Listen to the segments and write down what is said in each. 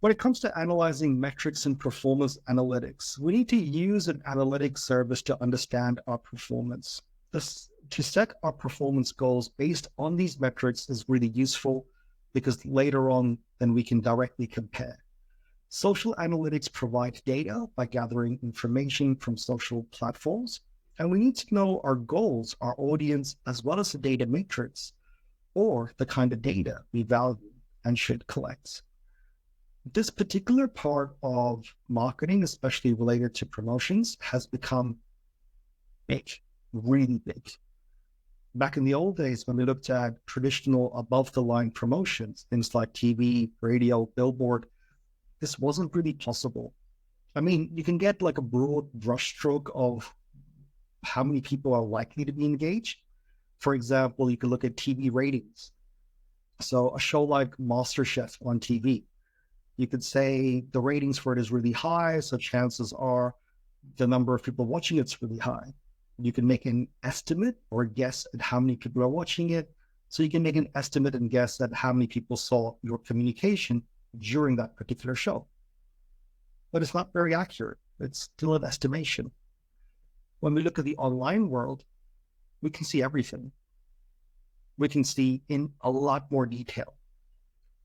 When it comes to analyzing metrics and performance analytics, we need to use an analytics service to understand our performance. To set our performance goals based on these metrics is really useful because later on, then we can directly compare. Social analytics provide data by gathering information from social platforms, and we need to know our goals, our audience, as well as the data matrix, or the kind of data we value and should collect. This particular part of marketing, especially related to promotions, has become big, really big. Back in the old days, when we looked at traditional above the line promotions, things like TV, radio, billboard, this wasn't really possible. I mean, you can get like a broad brushstroke of how many people are likely to be engaged. For example, you can look at TV ratings. So a show like MasterChef on TV, you could say the ratings for it is really high, so chances are the number of people watching it's really high. You can make an estimate or a guess at how many people are watching it. So you can make an estimate and guess at how many people saw your communication during that particular show. But it's not very accurate. It's still an estimation. When we look at the online world, we can see everything. We can see in a lot more detail,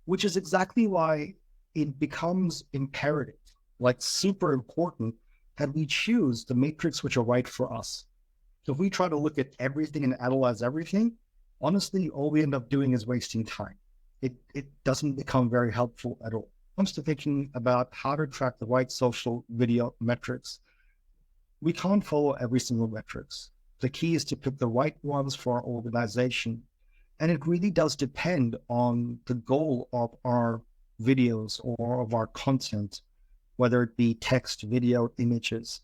which is exactly why it becomes imperative, like super important, that we choose the matrix which are right for us. So if we try to look at everything and analyze everything, honestly, all we end up doing is wasting time. It doesn't become very helpful at all. When it comes to thinking about how to track the right social video metrics, we can't follow every single metrics. The key is to pick the right ones for our organization. And it really does depend on the goal of our videos or of our content, whether it be text, video, images.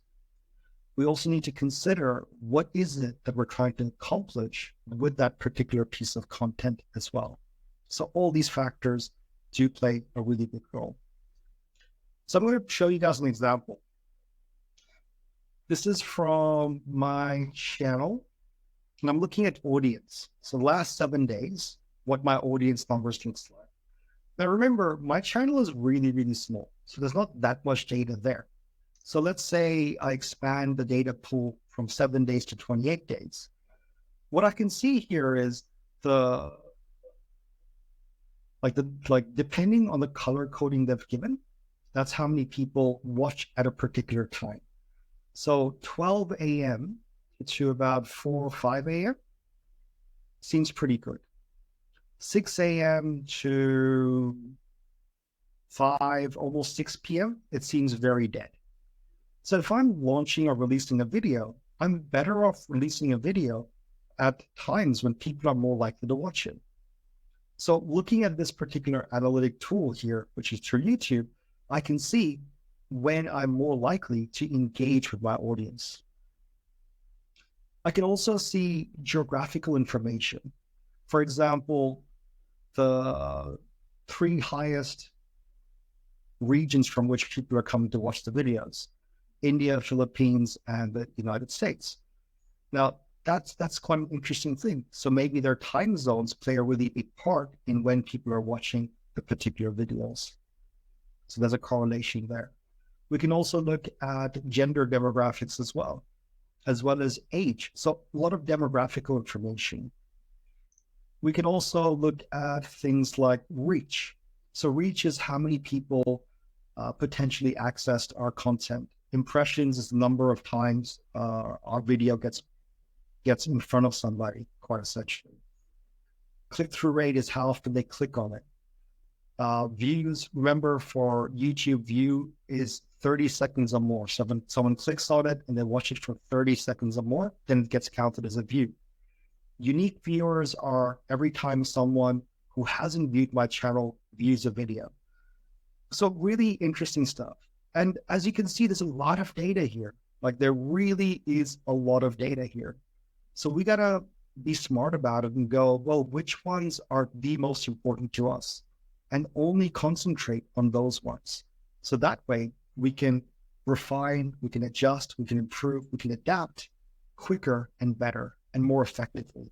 We also need to consider what is it that we're trying to accomplish with that particular piece of content as well. So all these factors do play a really big role. So I'm going to show you guys an example. This is from my channel, and I'm looking at audience. So the last 7 days, what my audience numbers looks like. Now remember, my channel is really, really small, so there's not that much data there. So let's say I expand the data pool from 7 days to 28 days. What I can see here is depending on the color coding they've given, that's how many people watch at a particular time. So 12 a.m. to about 4 or 5 a.m. seems pretty good. 6 a.m. to 5, almost 6 p.m., it seems very dead. So if I'm launching or releasing a video, I'm better off releasing a video at times when people are more likely to watch it. So looking at this particular analytic tool here, which is through YouTube, I can see when I'm more likely to engage with my audience. I can also see geographical information. For example, the 3 highest regions from which people are coming to watch the videos: India, Philippines, and the United States. Now, that's quite an interesting thing. So maybe their time zones play a really big part in when people are watching the particular videos. So there's a correlation there. We can also look at gender demographics as well as age. So a lot of demographical information. We can also look at things like reach. So reach is how many people potentially accessed our content. Impressions is the number of times our video gets in front of somebody, quite essentially. Click-through rate is how often they click on it. Views, remember, for YouTube, view is 30 seconds or more. So when someone clicks on it and they watch it for 30 seconds or more, then it gets counted as a view. Unique viewers are every time someone who hasn't viewed my channel views a video. So really interesting stuff. And as you can see, there's a lot of data here. Like, there really is a lot of data here. So we got to be smart about it and go, well, which ones are the most important to us? And only concentrate on those ones. So that way we can refine, we can adjust, we can improve, we can adapt quicker and better and more effectively.